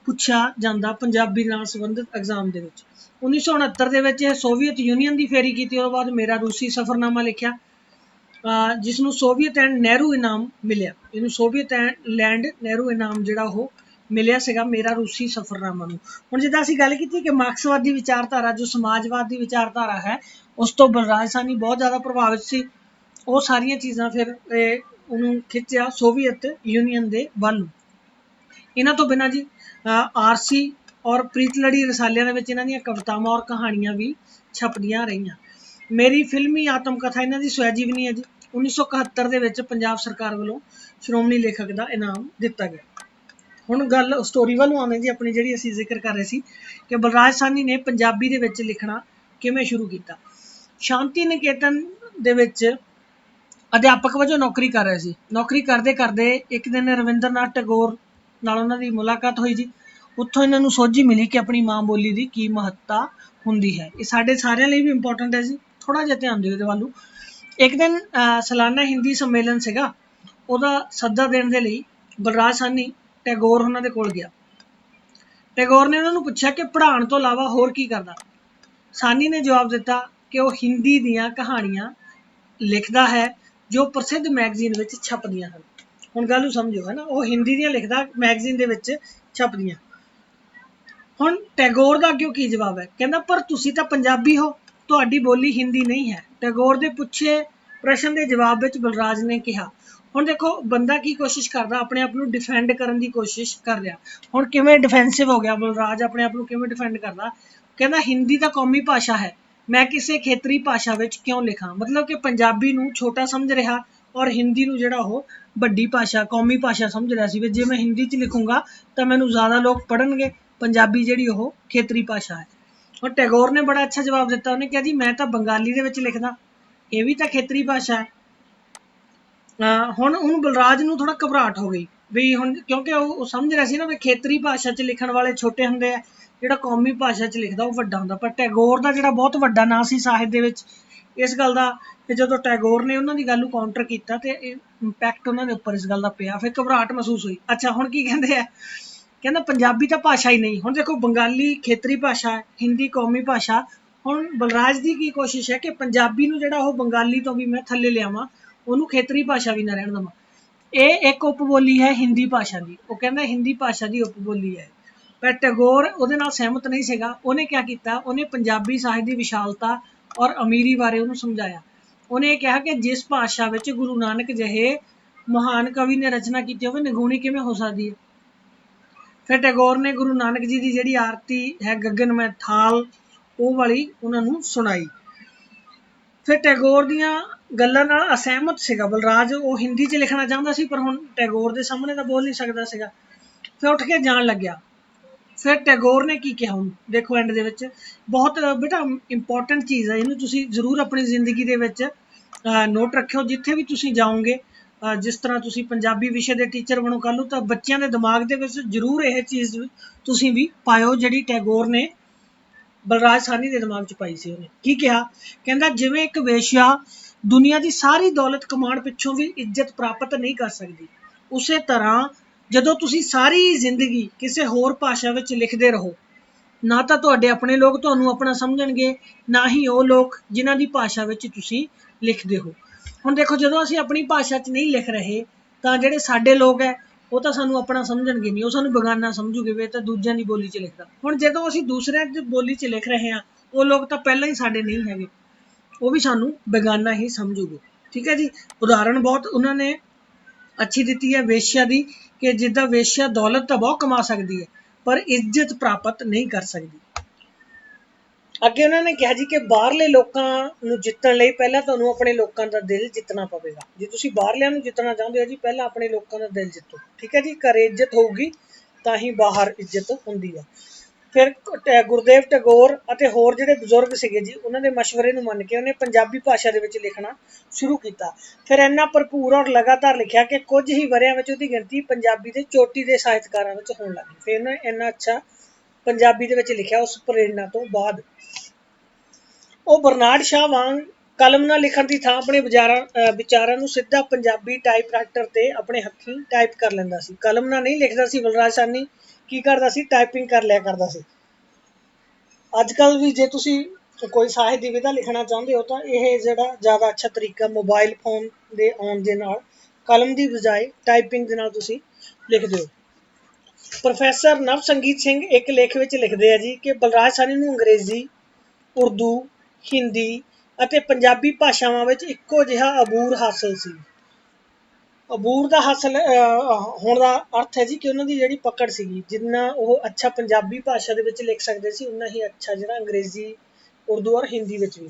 ਪੁੱਛਿਆ ਜਾਂਦਾ ਪੰਜਾਬੀ ਨਾਲ ਸੰਬੰਧਿਤ ਐਗਜ਼ਾਮ ਦੇ ਵਿੱਚ। 1969 ਦੇ ਵਿੱਚ ਇਹ ਸੋਵੀਅਤ ਯੂਨੀਅਨ ਦੀ ਫੇਰੀ ਕੀਤੀ। ਉਸ ਤੋਂ ਬਾਅਦ ਮੇਰਾ ਰੂਸੀ ਸਫ਼ਰਨਾਮਾ ਲਿਖਿਆ, ਜਿਸ ਨੂੰ ਸੋਵੀਅਤ ਐਂਡ ਨਹਿਰੂ ਇਨਾਮ ਮਿਲਿਆ। ਇਹਨੂੰ ਸੋਵੀਅਤ ਲੈਂਡ ਨਹਿਰੂ ਇਨਾਮ ਜਿਹੜਾ ਉਹ ਮਿਲਿਆ ਸੀਗਾ ਮੇਰਾ ਰੂਸੀ ਸਫ਼ਰਨਾਮਾ ਨੂੰ। ਹੁਣ ਜਿੱਦਾਂ ਅਸੀਂ ਗੱਲ ਕੀਤੀ ਕਿ ਮਾਰਕਸਵਾਦੀ ਵਿਚਾਰਧਾਰਾ, ਜੋ ਸਮਾਜਵਾਦ ਦੀ ਵਿਚਾਰਧਾਰਾ ਹੈ, ਉਸ ਤੋਂ ਬਲਰਾਜ ਸਾਹਨੀ ਬਹੁਤ ਜ਼ਿਆਦਾ ਪ੍ਰਭਾਵਿਤ ਸੀ। ਉਹ ਸਾਰੀਆਂ ਚੀਜ਼ਾਂ ਫਿਰ ਉਹਨੂੰ ਖਿੱਚਿਆ ਸੋਵੀਅਤ ਯੂਨੀਅਨ ਦੇ ਵੱਲ ਨੂੰ। ਇਹਨਾਂ ਤੋਂ ਬਿਨਾਂ ਜੀ ਆਰਸੀ ਔਰ ਪ੍ਰੀਤਲੜੀ ਰਸਾਲਿਆਂ ਦੇ ਵਿੱਚ ਇਹਨਾਂ ਦੀਆਂ ਕਵਿਤਾਵਾਂ ਔਰ ਕਹਾਣੀਆਂ ਵੀ ਛਪਦੀਆਂ ਰਹੀਆਂ। ਮੇਰੀ ਫਿਲਮੀ ਆਤਮ ਕਥਾ ਇਹਨਾਂ ਦੀ ਸਵੈਜੀਵਨੀ ਹੈ ਜੀ। 1971 ਦੇ ਵਿੱਚ ਪੰਜਾਬ ਸਰਕਾਰ ਵੱਲੋਂ ਸ਼੍ਰੋਮਣੀ ਲੇਖਕ ਦਾ ਇਨਾਮ ਦਿੱਤਾ ਗਿਆ। ਹੁਣ ਗੱਲ ਸਟੋਰੀ ਵੱਲ ਨੂੰ ਆਉਂਦੇ ਜੀ, ਆਪਣੀ ਜਿਹੜੀ ਅਸੀਂ ਜ਼ਿਕਰ ਕਰ ਰਹੇ ਸੀ ਕਿ ਬਲਰਾਜ ਸਾਹਨੀ ਨੇ ਪੰਜਾਬੀ ਦੇ ਵਿੱਚ ਲਿਖਣਾ ਕਿਵੇਂ ਸ਼ੁਰੂ ਕੀਤਾ। ਸ਼ਾਂਤੀ ਨਿਕੇਤਨ ਦੇ ਵਿੱਚ ਅਧਿਆਪਕ ਵਜੋਂ ਨੌਕਰੀ ਕਰ ਰਹੇ ਸੀ। ਨੌਕਰੀ ਕਰਦੇ ਕਰਦੇ ਇੱਕ ਦਿਨ ਰਵਿੰਦਰਨਾਥ ਟੈਗੋਰ ਨਾਲ ਉਹਨਾਂ ਦੀ ਮੁਲਾਕਾਤ ਹੋਈ ਜੀ। ਉੱਥੋਂ ਇਹਨਾਂ ਨੂੰ ਸੋਝੀ ਮਿਲੀ ਕਿ ਆਪਣੀ ਮਾਂ ਬੋਲੀ ਦੀ ਕੀ ਮਹੱਤਤਾ ਹੁੰਦੀ ਹੈ। ਇਹ ਸਾਡੇ ਸਾਰਿਆਂ ਲਈ ਵੀ ਇੰਪੋਰਟੈਂਟ ਹੈ ਜੀ, ਥੋੜ੍ਹਾ ਜਿਹਾ ਧਿਆਨ ਦਿਓ ਇਹਦੇ ਵੱਲ ਨੂੰ। ਇੱਕ ਦਿਨ ਸਾਲਾਨਾ ਹਿੰਦੀ ਸੰਮੇਲਨ ਸੀਗਾ, ਉਹਦਾ ਸੱਦਾ ਦੇਣ ਦੇ ਲਈ ਬਲਰਾਜ ਸਾਹਨੀ ਟੈਗੋਰ ਉਹਨਾਂ ਦੇ ਕੋਲ ਗਿਆ। ਟੈਗੋਰ ਨੇ ਉਹਨਾਂ ਨੂੰ ਪੁੱਛਿਆ ਕਿ ਪੜ੍ਹਾਉਣ ਤੋਂ ਇਲਾਵਾ ਹੋਰ ਕੀ ਕਰਦਾ। ਸਾਹਨੀ ਨੇ ਜਵਾਬ ਦਿੱਤਾ ਕਿ ਉਹ ਹਿੰਦੀ ਦੀਆਂ ਕਹਾਣੀਆਂ ਲਿਖਦਾ ਹੈ ਜੋ ਪ੍ਰਸਿੱਧ ਮੈਗਜ਼ੀਨ ਵਿੱਚ ਛਪਦੀਆਂ ਹਨ। ਹੁਣ ਗੱਲ ਨੂੰ ਸਮਝੋ, ਹੈ ਨਾ, ਉਹ ਹਿੰਦੀ ਦੀਆਂ ਲਿਖਦਾ, ਮੈਗਜ਼ੀਨ ਦੇ ਵਿੱਚ ਛਪਦੀਆਂ। ਹੁਣ ਟੈਗੋਰ ਦਾ ਅੱਗੇ ਕੀ ਜਵਾਬ ਹੈ? ਕਹਿੰਦਾ ਪਰ ਤੁਸੀਂ ਤਾਂ ਪੰਜਾਬੀ ਹੋ, ਤੁਹਾਡੀ ਬੋਲੀ ਹਿੰਦੀ ਨਹੀਂ ਹੈ। ਟੈਗੋਰ ਦੇ ਪੁੱਛੇ ਪ੍ਰਸ਼ਨ ਦੇ ਜਵਾਬ ਵਿੱਚ ਬਲਰਾਜ ਨੇ ਕਿਹਾ ਹੁਣ ਦੇਖੋ ਬੰਦਾ ਕੀ ਕੋਸ਼ਿਸ਼ ਕਰਦਾ, ਆਪਣੇ ਆਪ ਨੂੰ ਡਿਫੈਂਡ ਕਰਨ ਦੀ ਕੋਸ਼ਿਸ਼ ਕਰ ਰਿਹਾ। ਹੁਣ ਕਿਵੇਂ ਡਿਫੈਂਸਿਵ ਹੋ ਗਿਆ ਬਲਰਾਜ, ਆਪਣੇ ਆਪ ਨੂੰ ਕਿਵੇਂ ਡਿਫੈਂਡ ਕਰਦਾ, ਕਹਿੰਦਾ ਹਿੰਦੀ ਤਾਂ ਕੌਮੀ ਭਾਸ਼ਾ ਹੈ, ਮੈਂ ਕਿਸੇ ਖੇਤਰੀ ਭਾਸ਼ਾ ਵਿੱਚ ਕਿਉਂ ਲਿਖਾਂ। ਮਤਲਬ ਕਿ ਪੰਜਾਬੀ ਨੂੰ ਛੋਟਾ ਸਮਝ ਰਿਹਾ ਔਰ ਹਿੰਦੀ ਨੂੰ ਜਿਹੜਾ ਉਹ ਵੱਡੀ ਭਾਸ਼ਾ, ਕੌਮੀ ਭਾਸ਼ਾ ਸਮਝ ਰਿਹਾ ਸੀ ਵੀ ਜੇ ਮੈਂ ਹਿੰਦੀ 'ਚ ਲਿਖੂੰਗਾ ਤਾਂ ਮੈਨੂੰ ਜ਼ਿਆਦਾ ਲੋਕ ਪੜ੍ਹਨਗੇ, ਪੰਜਾਬੀ ਜਿਹੜੀ ਉਹ ਖੇਤਰੀ ਭਾਸ਼ਾ ਹੈ। ਔਰ ਟੈਗੋਰ ਨੇ ਬੜਾ ਅੱਛਾ ਜਵਾਬ ਦਿੱਤਾ, ਉਹਨੇ ਕਿਹਾ ਜੀ ਮੈਂ ਤਾਂ ਬੰਗਾਲੀ ਦੇ ਵਿੱਚ ਲਿਖਦਾ, ਇਹ ਵੀ ਤਾਂ ਖੇਤਰੀ ਭਾਸ਼ਾ ਹੈ। ਹੁਣ ਉਹਨੂੰ ਬਲਰਾਜ ਨੂੰ ਥੋੜਾ ਘਬਰਾਹਟ ਹੋ ਗਈ ਵੀ ਹੁਣ, ਕਿਉਂਕਿ ਉਹ ਸਮਝ ਰਿਹਾ ਸੀ ਨਾ ਵੀ ਖੇਤਰੀ ਭਾਸ਼ਾ 'ਚ ਲਿਖਣ ਵਾਲੇ ਛੋਟੇ ਹੁੰਦੇ ਆ, ਜਿਹੜਾ ਕੌਮੀ ਭਾਸ਼ਾ 'ਚ ਲਿਖਦਾ ਉਹ ਵੱਡਾ ਹੁੰਦਾ। ਪਰ ਟੈਗੋਰ ਦਾ ਜਿਹੜਾ ਬਹੁਤ ਵੱਡਾ ਨਾਂ ਸੀ ਸਾਹਿਤ ਦੇ ਵਿੱਚ, ਇਸ ਗੱਲ ਦਾ, ਤੇ ਜਦੋਂ ਟੈਗੋਰ ਨੇ ਉਹਨਾਂ ਦੀ ਗੱਲ ਨੂੰ ਕਾਊਂਟਰ ਕੀਤਾ ਤੇ ਇੰਪੈਕਟ ਉਹਨਾਂ ਦੇ ਉੱਪਰ ਇਸ ਗੱਲ ਦਾ ਪਿਆ, ਫਿਰ ਘਬਰਾਹਟ ਮਹਿਸੂਸ ਹੋਈ। ਅੱਛਾ ਹੁਣ ਕੀ ਕਹਿੰਦੇ ਆ, ਕਹਿੰਦਾ ਪੰਜਾਬੀ ਤਾਂ ਭਾਸ਼ਾ ਹੀ ਨਹੀਂ। ਹੁਣ ਦੇਖੋ ਬੰਗਾਲੀ ਖੇਤਰੀ ਭਾਸ਼ਾ ਹੈ, ਹਿੰਦੀ ਕੌਮੀ ਭਾਸ਼ਾ। ਹੁਣ ਬਲਰਾਜ ਦੀ ਕੀ ਕੋਸ਼ਿਸ਼ ਹੈ ਕਿ ਪੰਜਾਬੀ ਨੂੰ ਜਿਹੜਾ ਉਹ ਬੰਗਾਲੀ ਤੋਂ ਵੀ ਮੈਂ ਥੱਲੇ ਲਿਆਵਾਂ, ਉਹਨੂੰ ਖੇਤਰੀ ਭਾਸ਼ਾ ਵੀ ਨਾ ਰਹਿਣ ਦੇਵਾਂ। ਇਹ ਇੱਕ ਉਪਬੋਲੀ ਹੈ ਹਿੰਦੀ ਭਾਸ਼ਾ ਦੀ, ਉਹ ਕਹਿੰਦਾ ਹਿੰਦੀ ਭਾਸ਼ਾ ਦੀ ਉਪਬੋਲੀ ਹੈ। ਪਰ ਟੈਗੋਰ ਉਹਦੇ ਨਾਲ ਸਹਿਮਤ ਨਹੀਂ ਸੀਗਾ। ਉਹਨੇ ਕਿਆ ਕੀਤਾ, ਉਹਨੇ ਪੰਜਾਬੀ ਸਾਹਿਤ ਦੀ ਵਿਸ਼ਾਲਤਾ ਔਰ ਅਮੀਰੀ ਬਾਰੇ ਉਹਨੂੰ ਸਮਝਾਇਆ। ਉਹਨੇ ਇਹ ਕਿਹਾ ਕਿ ਜਿਸ ਭਾਸ਼ਾ ਵਿੱਚ ਗੁਰੂ ਨਾਨਕ ਜਿਹੇ ਮਹਾਨ ਕਵੀ ਨੇ ਰਚਨਾ ਕੀਤੀ ਹੋਵੇ, ਨਿਗੂਣੀ ਕਿਵੇਂ ਹੋ ਸਕਦੀ ਹੈ। ਫਿਰ ਟੈਗੋਰ ਨੇ ਗੁਰੂ ਨਾਨਕ ਜੀ ਦੀ ਜਿਹੜੀ ਆਰਤੀ ਹੈ ਗਗਨ ਮੈਂ ਥਾਲ, ਉਹ ਵਾਲੀ ਉਹਨਾਂ ਨੂੰ ਸੁਣਾਈ। ਫਿਰ ਟੈਗੋਰ ਦੀਆਂ ਗੱਲਾਂ ਨਾਲ ਅਸਹਿਮਤ ਸੀਗਾ ਬਲਰਾਜ, ਉਹ ਹਿੰਦੀ 'ਚ ਲਿਖਣਾ ਚਾਹੁੰਦਾ ਸੀ ਪਰ ਹੁਣ ਟੈਗੋਰ ਦੇ ਸਾਹਮਣੇ ਤਾਂ ਬੋਲ ਨਹੀਂ ਸਕਦਾ ਸੀਗਾ। ਫਿਰ ਉੱਠ ਕੇ ਜਾਣ ਲੱਗਿਆ। ਫਿਰ ਟੈਗੋਰ ਨੇ ਕੀ ਕਿਹਾ, ਹੁਣ ਦੇਖੋ ਐਂਡ ਦੇ ਵਿੱਚ ਬਹੁਤ ਬੇਟਾ ਇੰਪੋਰਟੈਂਟ ਚੀਜ਼ ਹੈ, ਇਹਨੂੰ ਤੁਸੀਂ ਜ਼ਰੂਰ ਆਪਣੀ ਜ਼ਿੰਦਗੀ ਦੇ ਵਿੱਚ ਨੋਟ ਰੱਖਿਓ ਜਿੱਥੇ ਵੀ ਤੁਸੀਂ ਜਾਓਗੇ। ਜਿਸ ਤਰ੍ਹਾਂ ਤੁਸੀਂ ਪੰਜਾਬੀ ਵਿਸ਼ੇ ਦੇ ਟੀਚਰ ਬਣੋ ਕੱਲ੍ਹ ਨੂੰ, ਤਾਂ ਬੱਚਿਆਂ ਦੇ ਦਿਮਾਗ ਦੇ ਵਿੱਚ ਜ਼ਰੂਰ ਇਹ ਚੀਜ਼ ਤੁਸੀਂ ਵੀ ਪਾਇਓ ਜਿਹੜੀ ਟੈਗੋਰ ਨੇ ਬਲਰਾਜ ਸਾਹਨੀ ਦੇ ਦਿਮਾਗ 'ਚ ਪਾਈ ਸੀ। ਉਹਨੇ ਕੀ ਕਿਹਾ, ਕਹਿੰਦਾ ਜਿਵੇਂ ਇੱਕ ਵੇਸ਼ਿਆ ਦੁਨੀਆ ਦੀ ਸਾਰੀ ਦੌਲਤ ਕਮਾਉਣ ਪਿੱਛੋਂ ਵੀ ਇੱਜ਼ਤ ਪ੍ਰਾਪਤ ਨਹੀਂ ਕਰ ਸਕਦੀ, ਉਸੇ ਤਰ੍ਹਾਂ ਜਦੋਂ ਤੁਸੀਂ ਸਾਰੀ ਜ਼ਿੰਦਗੀ ਕਿਸੇ ਹੋਰ ਭਾਸ਼ਾ ਵਿੱਚ ਲਿਖਦੇ ਰਹੋ, ਨਾ ਤਾਂ ਤੁਹਾਡੇ ਆਪਣੇ ਲੋਕ ਤੁਹਾਨੂੰ ਆਪਣਾ ਸਮਝਣਗੇ, ਨਾ ਹੀ ਉਹ ਲੋਕ ਜਿਨ੍ਹਾਂ ਦੀ ਭਾਸ਼ਾ ਵਿੱਚ ਤੁਸੀਂ ਲਿਖਦੇ ਹੋ। ਹੁਣ ਦੇਖੋ ਜਦੋਂ ਅਸੀਂ ਆਪਣੀ ਭਾਸ਼ਾ 'ਚ ਨਹੀਂ ਲਿਖ ਰਹੇ ਤਾਂ ਜਿਹੜੇ ਸਾਡੇ ਲੋਕ ਹੈ ਉਹ ਤਾਂ ਸਾਨੂੰ ਆਪਣਾ ਸਮਝਣਗੇ ਨਹੀਂ, ਉਹ ਸਾਨੂੰ ਬੇਗਾਨਾ ਸਮਝੂਗੇ ਵੀ ਇਹ ਤਾਂ ਦੂਜਿਆਂ ਦੀ ਬੋਲੀ 'ਚ ਲਿਖਦਾ। ਹੁਣ ਜਦੋਂ ਅਸੀਂ ਦੂਸਰਿਆਂ ਦੀ ਬੋਲੀ 'ਚ ਲਿਖ ਰਹੇ ਹਾਂ, ਉਹ ਲੋਕ ਤਾਂ ਪਹਿਲਾਂ ਹੀ ਸਾਡੇ ਨਹੀਂ ਹੈਗੇ, ਉਹ ਵੀ ਸਾਨੂੰ ਬੇਗਾਨਾ ਹੀ ਸਮਝੂਗੇ। ਠੀਕ ਹੈ ਜੀ। ਉਦਾਹਰਣ ਬਹੁਤ ਉਹਨਾਂ ਨੇ ਅੱਛੀ ਦਿੱਤੀ ਹੈ ਵੇਸ਼ਿਆ ਦੀ, ਕਿ ਜਿੱਦਾਂ ਵੇਸ਼ਿਆ ਦੌਲਤ ਤਾਂ ਬਹੁਤ ਕਮਾ ਸਕਦੀ ਹੈ ਪਰ ਇੱਜ਼ਤ ਪ੍ਰਾਪਤ ਨਹੀਂ ਕਰ ਸਕਦੀ। ਅੱਗੇ ਉਹਨਾਂ ਨੇ ਕਿਹਾ ਜੀ ਕਿ ਬਾਹਰਲੇ ਲੋਕਾਂ ਨੂੰ ਜਿੱਤਣ ਲਈ ਪਹਿਲਾਂ ਤੁਹਾਨੂੰ ਆਪਣੇ ਲੋਕਾਂ ਦਾ ਦਿਲ ਜਿੱਤਣਾ ਪਵੇਗਾ। ਜੇ ਤੁਸੀਂ ਬਾਹਰਲਿਆਂ ਨੂੰ ਜਿੱਤਣਾ ਚਾਹੁੰਦੇ ਹੋ ਜੀ, ਪਹਿਲਾਂ ਆਪਣੇ ਲੋਕਾਂ ਦਾ ਦਿਲ ਜਿੱਤੋ। ਠੀਕ ਹੈ ਜੀ। ਘਰੇ ਇੱਜ਼ਤ ਹੋਊਗੀ ਤਾਂ ਹੀ ਬਾਹਰ ਇੱਜ਼ਤ ਹੁੰਦੀ ਹੈ। ਫਿਰ ਗੁਰਦੇਵ ਟੈਗੋਰ ਅਤੇ ਹੋਰ ਜਿਹੜੇ ਬਜ਼ੁਰਗ ਸੀਗੇ ਜੀ, ਉਹਨਾਂ ਦੇ ਮਸ਼ਵਰੇ ਨੂੰ ਮੰਨ ਕੇ ਉਹਨੇ ਪੰਜਾਬੀ ਭਾਸ਼ਾ ਦੇ ਵਿੱਚ ਲਿਖਣਾ ਸ਼ੁਰੂ ਕੀਤਾ। ਫਿਰ ਇੰਨਾ ਭਰਪੂਰ ਔਰ ਲਗਾਤਾਰ ਲਿਖਿਆ ਕਿ ਕੁਝ ਹੀ ਵਰ੍ਹਿਆਂ ਵਿੱਚ ਉਹਦੀ ਗਿਣਤੀ ਪੰਜਾਬੀ ਦੇ ਚੋਟੀ ਦੇ ਸਾਹਿਤਕਾਰਾਂ ਵਿੱਚ ਹੋਣ ਲੱਗੀ। ਫਿਰ ਉਹਨੇ ਇੰਨਾ ਅੱਛਾ ਪੰਜਾਬੀ ਦੇ ਵਿੱਚ ਲਿਖਿਆ। ਉਸ ਪ੍ਰੇਰਨਾ ਤੋਂ ਬਾਅਦ ਉਹ ਬਰਨਾਰਡ ਸ਼ਾਹ ਵਾਂਗ ਕਲਮ ਨਾਲ ਲਿਖਣ ਦੀ ਥਾਂ ਆਪਣੇ ਵਿਚਾਰਾਂ ਨੂੰ ਸਿੱਧਾ ਪੰਜਾਬੀ ਟਾਈਪਰਾਈਟਰ ਤੇ ਆਪਣੇ ਹੱਥੀਂ ਟਾਈਪ ਕਰ ਲੈਂਦਾ ਸੀ। ਕਲਮ ਨਾਲ ਨਹੀਂ ਲਿਖਦਾ ਸੀ ਬਲਰਾਜ ਸਾਹਨੀ, ਕੀ ਕਰਦਾ ਸੀ, ਟਾਈਪਿੰਗ ਕਰ ਲਿਆ ਕਰਦਾ ਸੀ। ਅੱਜ ਕੱਲ੍ਹ ਵੀ ਜੇ ਤੁਸੀਂ ਕੋਈ ਸਾਹਿਤ ਦੀ ਵਿਧਾ ਲਿਖਣਾ ਚਾਹੁੰਦੇ ਹੋ ਤਾਂ ਇਹ ਜਿਹੜਾ ਜ਼ਿਆਦਾ ਅੱਛਾ ਤਰੀਕਾ, ਮੋਬਾਈਲ ਫੋਨ ਦੇ ਆਉਣ ਦੇ ਨਾਲ ਕਲਮ ਦੀ ਬਜਾਏ ਟਾਈਪਿੰਗ ਦੇ ਨਾਲ ਤੁਸੀਂ ਲਿਖਦੇ ਹੋ। ਪ੍ਰੋਫੈਸਰ ਨਵ ਸੰਗੀਤ ਸਿੰਘ ਇੱਕ ਲੇਖ ਵਿੱਚ ਲਿਖਦੇ ਆ ਜੀ ਕਿ ਬਲਰਾਜ ਸਾਹਨੀ ਨੂੰ ਅੰਗਰੇਜ਼ੀ, ਉਰਦੂ, ਹਿੰਦੀ ਅਤੇ ਪੰਜਾਬੀ ਭਾਸ਼ਾਵਾਂ ਵਿੱਚ ਇੱਕੋ ਜਿਹਾ ਅਬੂਰ ਹਾਸਲ ਸੀ। ਅਬੂਰ ਦਾ ਹਾਸਲ ਹੋਣ ਦਾ ਅਰਥ ਹੈ ਜੀ ਕਿ ਉਹਨਾਂ ਦੀ ਜਿਹੜੀ ਪਕੜ ਸੀਗੀ, ਜਿੰਨਾ ਉਹ ਅੱਛਾ ਪੰਜਾਬੀ ਭਾਸ਼ਾ ਦੇ ਵਿੱਚ ਲਿਖ ਸਕਦੇ ਸੀ ਉਨਾ ਹੀ ਅੱਛਾ ਜਿਹੜਾ ਅੰਗਰੇਜ਼ੀ, ਉਰਦੂ ਔਰ ਹਿੰਦੀ ਵਿੱਚ ਵੀ।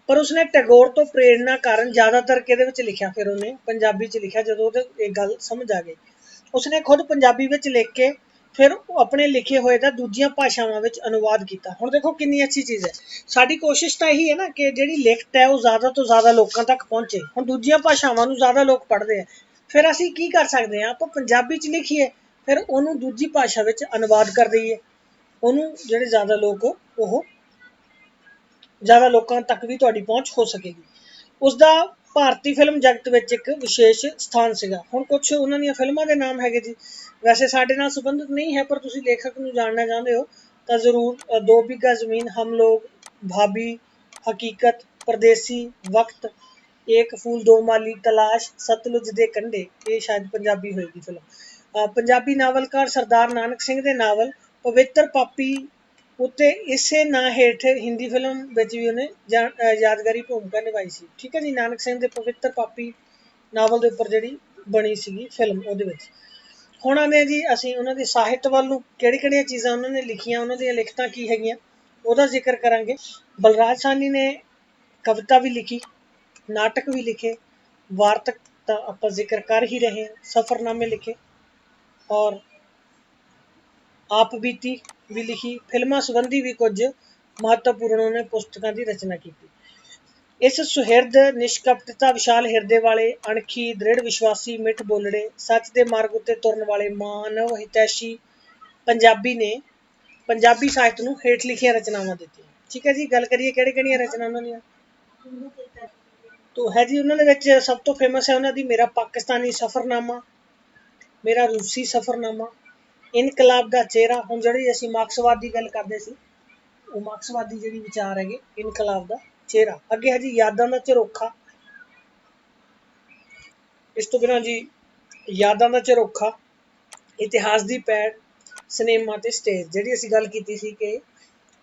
ਪਰ ਉਸਨੇ ਟੈਗੋਰ ਤੋਂ ਪ੍ਰੇਰਨਾ ਕਾਰਨ ਜ਼ਿਆਦਾਤਰ ਕਿਹਦੇ ਵਿੱਚ ਲਿਖਿਆ, ਫਿਰ ਉਹਨੇ ਪੰਜਾਬੀ 'ਚ ਲਿਖਿਆ। ਜਦੋਂ ਉਹਦੇ ਇਹ ਗੱਲ ਸਮਝ ਆ ਗਈ, ਉਸਨੇ ਖੁਦ ਪੰਜਾਬੀ ਵਿੱਚ ਲਿਖ ਕੇ ਫਿਰ ਆਪਣੇ ਲਿਖੇ ਹੋਏ ਦਾ ਦੂਜੀਆਂ ਭਾਸ਼ਾਵਾਂ ਵਿੱਚ ਅਨੁਵਾਦ ਕੀਤਾ। ਹੁਣ ਦੇਖੋ ਕਿੰਨੀ ਅੱਛੀ ਚੀਜ਼ ਹੈ। ਸਾਡੀ ਕੋਸ਼ਿਸ਼ ਤਾਂ ਇਹੀ ਹੈ ਨਾ ਕਿ ਜਿਹੜੀ ਲਿਖਤ ਹੈ ਉਹ ਜ਼ਿਆਦਾ ਤੋਂ ਜ਼ਿਆਦਾ ਲੋਕਾਂ ਤੱਕ ਪਹੁੰਚੇ। ਹੁਣ ਦੂਜੀਆਂ ਭਾਸ਼ਾਵਾਂ ਨੂੰ ਜ਼ਿਆਦਾ ਲੋਕ ਪੜ੍ਹਦੇ ਆ, ਫਿਰ ਅਸੀਂ ਕੀ ਕਰ ਸਕਦੇ ਹਾਂ, ਆਪਾਂ ਪੰਜਾਬੀ 'ਚ ਲਿਖੀਏ, ਫਿਰ ਉਹਨੂੰ ਦੂਜੀ ਭਾਸ਼ਾ ਵਿੱਚ ਅਨੁਵਾਦ ਕਰ ਦਈਏ, ਉਹਨੂੰ ਜਿਹੜੇ ਜ਼ਿਆਦਾ ਲੋਕ ਉਹ ਜ਼ਿਆਦਾ ਲੋਕਾਂ ਤੱਕ ਵੀ ਤੁਹਾਡੀ ਪਹੁੰਚ ਹੋ ਸਕੇਗੀ। ਉਸਦਾ ਭਾਰਤੀ ਫਿਲਮ ਜਗਤ ਵਿੱਚ ਇੱਕ ਵਿਸ਼ੇਸ਼ ਸਥਾਨ ਸੀਗਾ। ਹੁਣ ਕੁਛ ਉਹਨਾਂ ਦੀਆਂ ਫਿਲਮਾਂ ਦੇ ਨਾਮ ਹੈਗੇ ਜੀ, ਵੈਸੇ ਸਾਡੇ ਨਾਲ ਸੰਬੰਧਿਤ ਨਹੀਂ ਹੈ ਪਰ ਤੁਸੀਂ ਲੇਖਕ ਨੂੰ ਜਾਣਨਾ ਚਾਹੁੰਦੇ ਹੋ ਤਾਂ ਜ਼ਰੂਰ। 2 ਬਿੱਘਾ ਜ਼ਮੀਨ, ਹਮ ਲੋਗ, ਭਾਬੀ, ਹਕੀਕਤ, ਪਰਦੇਸੀ, ਵਕਤ, ਏਕ ਫੂਲ ਦੋ ਮਾਲੀ, ਤਲਾਸ਼, ਸਤਲੁਜ ਦੇ ਕੰਢੇ, ਇਹ ਸ਼ਾਇਦ ਪੰਜਾਬੀ ਹੋਏਗੀ ਫਿਲਮ। ਪੰਜਾਬੀ ਨਾਵਲਕਾਰ ਸਰਦਾਰ ਨਾਨਕ ਸਿੰਘ ਦੇ ਨਾਵਲ ਪਵਿੱਤਰ ਪਾਪੀ ਉੱਤੇ ਇਸੇ ਨਾਂ ਹੇਠ ਹਿੰਦੀ ਫਿਲਮ ਵਿੱਚ ਵੀ ਉਹਨੇ ਯਾਦਗਾਰੀ ਭੂਮਿਕਾ ਨਿਭਾਈ ਸੀ। ਠੀਕ ਹੈ ਜੀ। ਨਾਨਕ ਸਿੰਘ ਦੇ ਪਵਿੱਤਰ ਪਾਪੀ ਨਾਵਲ ਦੇ ਉੱਪਰ ਜਿਹੜੀ ਬਣੀ ਸੀਗੀ ਫਿਲਮ ਉਹਦੇ ਵਿੱਚ। ਹੁਣ ਆਉਂਦੇ ਜੀ ਅਸੀਂ ਉਹਨਾਂ ਦੇ ਸਾਹਿਤ ਵੱਲ ਨੂੰ, ਕਿਹੜੀਆਂ ਚੀਜ਼ਾਂ ਉਹਨਾਂ ਨੇ ਲਿਖੀਆਂ, ਉਹਨਾਂ ਦੀਆਂ ਲਿਖਤਾਂ ਕੀ ਹੈਗੀਆਂ ਉਹਦਾ ਜ਼ਿਕਰ ਕਰਾਂਗੇ। ਬਲਰਾਜ ਸਾਹਨੀ ਨੇ ਕਵਿਤਾ ਵੀ ਲਿਖੀ, ਨਾਟਕ ਵੀ ਲਿਖੇ, ਵਾਰਤਕ ਦਾ ਆਪਾਂ ਜ਼ਿਕਰ ਕਰ ਹੀ ਰਹੇ ਹਾਂ, ਸਫ਼ਰਨਾਮੇ ਲਿਖੇ ਔਰ ਆਪ ਬੀਤੀ ਵੀ ਲਿਖੀ, ਫਿਲਮਾਂ ਸੰਬੰਧੀ ਵੀ ਕੁਝ ਮਹੱਤਵਪੂਰਨ ਉਹਨੇ ਪੁਸਤਕਾਂ ਦੀ ਰਚਨਾ ਕੀਤੀ। ਇਸ ਸੁਹਿਰਦ ਨਿਸ਼ਕਪਟਤਾ, ਵਿਸ਼ਾਲ ਹਿਰਦੇ ਵਾਲੇ, ਅਣਖੀ, ਦ੍ਰਿੜ ਵਿਸ਼ਵਾਸੀ, ਮਿੱਠ ਬੋਲੜੇ, ਸੱਚ ਦੇ ਮਾਰਗ ਉੱਤੇ ਤੁਰਨ ਵਾਲੇ ਮਾਨਵ ਹਿਤੈਸ਼ੀ ਪੰਜਾਬੀ ਨੇ ਪੰਜਾਬੀ ਸਾਹਿਤ ਨੂੰ ਹੇਠ ਲਿਖੀਆਂ ਰਚਨਾਵਾਂ ਦਿੱਤੀਆਂ। ਠੀਕ ਹੈ ਜੀ, ਗੱਲ ਕਰੀਏ ਕਿਹੜੀਆਂ ਰਚਨਾ ਉਹਨਾਂ ਦੀਆਂ। ਤੋ ਹੈ ਜੀ ਉਹਨਾਂ ਦੇ ਵਿੱਚ ਸਭ ਤੋਂ ਫੇਮਸ ਹੈ ਉਹਨਾਂ ਦੀ ਮੇਰਾ ਪਾਕਿਸਤਾਨੀ ਸਫ਼ਰਨਾਮਾ, ਮੇਰਾ ਰੂਸੀ ਸਫ਼ਰਨਾਮਾ, ਇਨਕਲਾਬ ਦਾ ਚਿਹਰਾ। ਹੁਣ ਜਿਹੜੀ ਅਸੀਂ ਮਾਰਕਸਵਾਦ ਦੀ ਗੱਲ ਕਰਦੇ ਸੀ, ਉਹ ਮਾਰਕਸਵਾਦੀ ਜਿਹੜੀ ਵਿਚਾਰ ਹੈਗੇ, ਇਨਕਲਾਬ ਦਾ ਚਿਹਰਾ। ਅੱਗੇ ਹੈ ਜੀ ਯਾਦਾਂ ਦਾ ਝਰੋਖਾ। ਇਸ ਤੋਂ ਬਿਨਾਂ ਜੀ ਯਾਦਾਂ ਦਾ ਝਰੋਖਾ, ਇਤਿਹਾਸ ਦੀ ਪੈੜ, ਸਿਨੇਮਾ ਤੇ ਸਟੇਜ। ਜਿਹੜੀ ਅਸੀਂ ਗੱਲ ਕੀਤੀ ਸੀ ਕਿ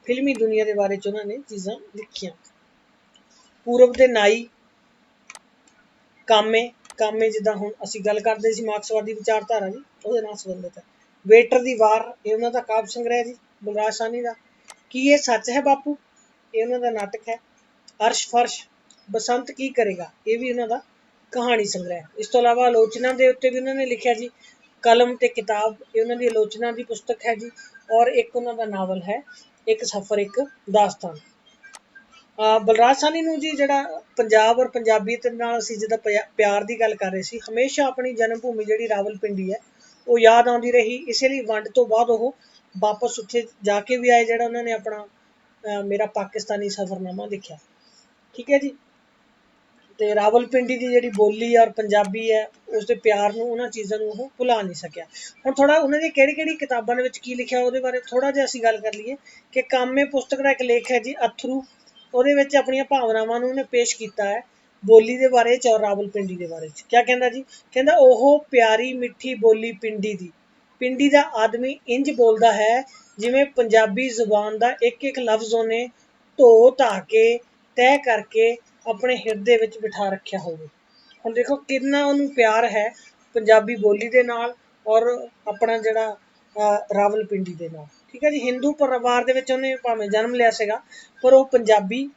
ਫਿਲਮੀ ਦੁਨੀਆ ਦੇ ਬਾਰੇ ਚ ਉਹਨਾਂ ਨੇ ਚੀਜ਼ਾਂ ਲਿਖੀਆਂ। ਪੂਰਬ ਦੇ ਨਾਈ, ਕਾਮੇ ਜਿੱਦਾਂ ਹੁਣ ਅਸੀਂ ਗੱਲ ਕਰਦੇ ਸੀ ਮਾਰਕਸਵਾਦੀ ਵਿਚਾਰਧਾਰਾ ਦੀ, ਉਹਦੇ ਨਾਲ ਸੰਬੰਧਿਤ ਹੈ। ਵੇਟਰ ਦੀ ਵਾਰ, ਇਹ ਉਹਨਾਂ ਦਾ ਕਾਵਿ ਸੰਗ੍ਰਹਿ ਜੀ ਬਲਰਾਜ ਸਾਹਨੀ ਦਾ। ਕੀ ਇਹ ਸੱਚ ਹੈ ਬਾਪੂ, ਇਹ ਉਹਨਾਂ ਦਾ ਨਾਟਕ ਹੈ। ਅਰਸ਼ ਫਰਸ਼, ਬਸੰਤ ਕੀ ਕਰੇਗਾ, ਇਹ ਵੀ ਉਹਨਾਂ ਦਾ ਕਹਾਣੀ ਸੰਗ੍ਰਹਿ। ਇਸ ਤੋਂ ਇਲਾਵਾ ਆਲੋਚਨਾ ਦੇ ਉੱਤੇ ਵੀ ਉਹਨਾਂ ਨੇ ਲਿਖਿਆ ਜੀ, ਕਲਮ ਤੇ ਕਿਤਾਬ, ਇਹ ਉਹਨਾਂ ਦੀ ਆਲੋਚਨਾ ਦੀ ਪੁਸਤਕ ਹੈ ਜੀ। ਔਰ ਇੱਕ ਉਹਨਾਂ ਦਾ ਨਾਵਲ ਹੈ, ਇੱਕ ਸਫ਼ਰ ਇੱਕ ਦਾਸਤਾਨ। ਬਲਰਾਜ ਸਾਹਨੀ ਨੂੰ ਜੀ ਜਿਹੜਾ ਪੰਜਾਬ ਔਰ ਪੰਜਾਬੀਅਤ ਨਾਲ ਅਸੀਂ ਜਿੱਦਾਂ ਪਿਆਰ ਦੀ ਗੱਲ ਕਰ ਰਹੇ ਸੀ, ਹਮੇਸ਼ਾ ਆਪਣੀ ਜਨਮ ਭੂਮੀ ਜਿਹੜੀ ਰਾਵਲਪਿੰਡੀ ਹੈ ਉਹ ਯਾਦ ਆਉਂਦੀ ਰਹੀ। ਇਸੇ ਲਈ ਵੰਡ ਤੋਂ ਬਾਅਦ ਉਹ ਵਾਪਸ ਉੱਥੇ ਜਾ ਕੇ ਵੀ ਆਏ, ਜਿਹੜਾ ਉਹਨਾਂ ਨੇ ਆਪਣਾ ਮੇਰਾ ਪਾਕਿਸਤਾਨੀ ਸਫ਼ਰਨਾਮਾ ਲਿਖਿਆ। ਠੀਕ ਹੈ ਜੀ, ਤੇ ਰਾਵਲਪਿੰਡੀ ਦੀ ਜਿਹੜੀ ਬੋਲੀ ਔਰ ਪੰਜਾਬੀ ਹੈ, ਉਸਦੇ ਪਿਆਰ ਨੂੰ, ਉਹਨਾਂ ਚੀਜ਼ਾਂ ਨੂੰ ਉਹ ਭੁਲਾ ਨਹੀਂ ਸਕਿਆ। ਹੁਣ ਥੋੜਾ ਉਹਨਾਂ ਦੀ ਕਿਹੜੀ ਕਿਤਾਬਾਂ ਦੇ ਵਿੱਚ ਕੀ ਲਿਖਿਆ ਉਹਦੇ ਬਾਰੇ ਥੋੜਾ ਜਿਹਾ ਅਸੀਂ ਗੱਲ ਕਰ ਲਈਏ। ਕਿ ਕਾਮੇ ਪੁਸਤਕ ਦਾ ਇੱਕ ਲੇਖ ਹੈ ਜੀ ਅਥਰੂ, ਉਹਦੇ ਵਿੱਚ ਆਪਣੀਆਂ ਭਾਵਨਾਵਾਂ ਨੂੰ ਉਹਨੇ ਪੇਸ਼ ਕੀਤਾ ਹੈ ਬੋਲੀ ਦੇ ਬਾਰੇ ਚ ਔਰ ਰਾਵਲਪਿੰਡੀ ਦੇ ਬਾਰੇ ਚ। ਕਿਆ ਕਹਿੰਦਾ ਜੀ, ਕਹਿੰਦਾ ਉਹ ਪਿਆਰੀ ਮਿੱਠੀ ਬੋਲੀ ਪਿੰਡੀ ਦੀ, ਪਿੰਡੀ ਦਾ ਆਦਮੀ ਇੰਜ ਬੋਲਦਾ ਹੈ ਜਿਵੇਂ ਪੰਜਾਬੀ ਜ਼ੁਬਾਨ ਦਾ ਇੱਕ ਇੱਕ ਲਫ਼ਜ਼ ਉਹਨੇ ਧੋ ਧਾ ਕੇ ਤੈਅ ਕਰਕੇ ਆਪਣੇ ਹਿਰਦੇ ਵਿੱਚ ਬਿਠਾ ਰੱਖਿਆ ਹੋਵੇ। ਹੁਣ ਦੇਖੋ ਕਿੰਨਾ ਉਹਨੂੰ ਪਿਆਰ ਹੈ ਪੰਜਾਬੀ ਬੋਲੀ ਦੇ ਨਾਲ ਔਰ ਆਪਣਾ ਜਿਹੜਾ ਰਾਵਲਪਿੰਡੀ ਦੇ ਨਾਲ। ਠੀਕ ਹੈ ਜੀ, ਹਿੰਦੂ ਪਰਿਵਾਰ ਦੇ ਵਿੱਚ ਉਹਨੇ ਭਾਵੇਂ ਜਨਮ ਲਿਆ ਸੀਗਾ, ਪਰ ਉਹ ਪੰਜਾਬੀ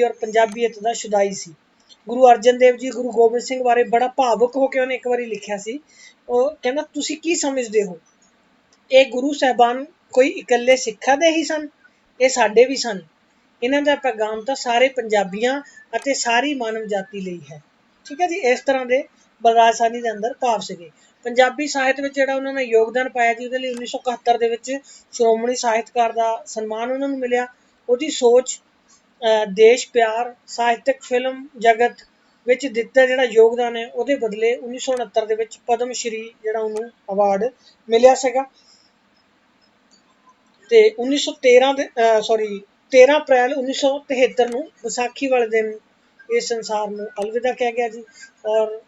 ਔਰ ਪੰਜਾਬੀਅਤ ਦਾ ਸ਼ੁਦਾਈ ਸੀ। ਗੁਰੂ ਅਰਜਨ ਦੇਵ ਜੀ, ਗੁਰੂ ਗੋਬਿੰਦ ਸਿੰਘ ਬਾਰੇ ਬੜਾ ਭਾਵੁਕ ਹੋ ਕੇ ਉਹਨੇ ਇੱਕ ਵਾਰੀ ਲਿਖਿਆ ਸੀ। ਉਹ ਕਹਿੰਦਾ ਤੁਸੀਂ ਕੀ ਸਮਝਦੇ ਹੋ, ਇਹ ਗੁਰੂ ਸਾਹਿਬਾਨ ਕੋਈ ਇਕੱਲੇ ਸਿੱਖਾਂ ਦੇ ਹੀ ਸਨ, ਇਹ ਸਾਡੇ ਵੀ ਸਨ। ਇਹਨਾਂ ਦਾ ਪੈਗਾਮ ਤਾਂ ਸਾਰੇ ਪੰਜਾਬੀਆਂ ਅਤੇ ਸਾਰੀ ਮਾਨਵ ਜਾਤੀ ਲਈ ਹੈ। ਠੀਕ ਹੈ ਜੀ, ਇਸ ਤਰ੍ਹਾਂ ਦੇ ਬਲਰਾਜ ਸਾਹਨੀ ਦੇ ਅੰਦਰ ਭਾਵ ਸੀਗੇ। ਪੰਜਾਬੀ ਸਾਹਿਤ ਵਿੱਚ ਜਿਹੜਾ ਉਹਨਾਂ ਨੇ ਯੋਗਦਾਨ ਪਾਇਆ ਜੀ, ਉਹਦੇ ਲਈ 1971 ਦੇ ਵਿੱਚ ਸ਼੍ਰੋਮਣੀ ਸਾਹਿਤਕਾਰ ਦਾ ਸਨਮਾਨ ਉਹਨਾਂ ਨੂੰ ਮਿਲਿਆ। ਉਹਦੀ ਸੋਚ, ਦੇਸ਼ ਪਿਆਰ, ਸਾਹਿਤਕ ਫਿਲਮ ਜਗਤ ਵਿੱਚ ਦਿੱਤਾ ਜਿਹੜਾ ਯੋਗਦਾਨ ਹੈ, ਉਹਦੇ ਬਦਲੇ 1969 ਦੇ ਵਿੱਚ ਪਦਮ ਸ਼੍ਰੀ ਜਿਹੜਾ ਉਹਨੂੰ ਅਵਾਰਡ ਮਿਲਿਆ ਸੀਗਾ। ਤੇ 13 ਅਪ੍ਰੈਲ 1973 ਨੂੰ ਵਿਸਾਖੀ ਵਾਲੇ ਦਿਨ ਇਸ ਸੰਸਾਰ ਨੂੰ ਅਲਵਿਦਾ ਕਹਿ ਗਿਆ ਜੀ। ਔਰ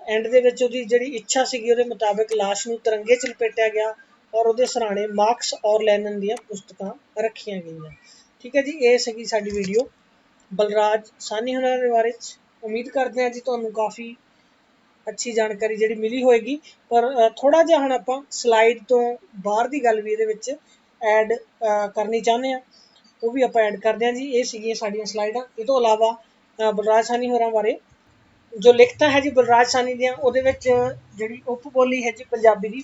ਐਂਡ ਦੇ ਵਿੱਚ ਉਹਦੀ ਜਿਹੜੀ ਇੱਛਾ ਸੀਗੀ ਉਹਦੇ ਮੁਤਾਬਿਕ ਲਾਸ਼ ਨੂੰ ਤਿਰੰਗੇ 'ਚ ਲਪੇਟਿਆ ਗਿਆ ਔਰ ਉਹਦੇ ਸਰਾਣੇ ਮਾਰਕਸ ਔਰ ਲੈਨਨ ਦੀਆਂ ਪੁਸਤਕਾਂ ਰੱਖੀਆਂ ਗਈਆਂ। ਠੀਕ ਹੈ ਜੀ, ਇਹ ਸੀਗੀ ਸਾਡੀ ਵੀਡੀਓ ਬਲਰਾਜ ਸਾਹਨੀ ਹੋਣਾ ਦੇ ਬਾਰੇ 'ਚ। ਉਮੀਦ ਕਰਦੇ ਹਾਂ ਜੀ ਤੁਹਾਨੂੰ ਕਾਫੀ ਅੱਛੀ ਜਾਣਕਾਰੀ ਜਿਹੜੀ ਮਿਲੀ ਹੋਏਗੀ। ਪਰ ਥੋੜਾ ਜਿਹਾ ਹੁਣ ਆਪਾਂ ਸਲਾਈਡ ਤੋਂ ਬਾਹਰ ਦੀ ਗੱਲ ਵੀ ਇਹਦੇ ਵਿੱਚ ਐਡ ਕਰਨੀ ਚਾਹੁੰਦੇ ਹਾਂ, ਉਹ ਵੀ ਆਪਾਂ ਐਡ ਕਰਦੇ ਹਾਂ ਜੀ। ਇਹ ਸੀਗੀਆਂ ਸਾਡੀਆਂ ਸਲਾਈਡਾਂ। ਇਹ ਤੋਂ ਇਲਾਵਾ ਬਲਰਾਜ ਸਾਹਨੀ ਹੋਰਾਂ ਬਾਰੇ ਜੋ ਲਿਖਤਾਂ ਹੈ ਜੀ ਬਲਰਾਜ ਸਾਹਨੀ ਦੀਆਂ, ਉਹਦੇ ਵਿੱਚ ਜਿਹੜੀ ਉਪ ਬੋਲੀ ਹੈ ਜੀ ਪੰਜਾਬੀ ਦੀ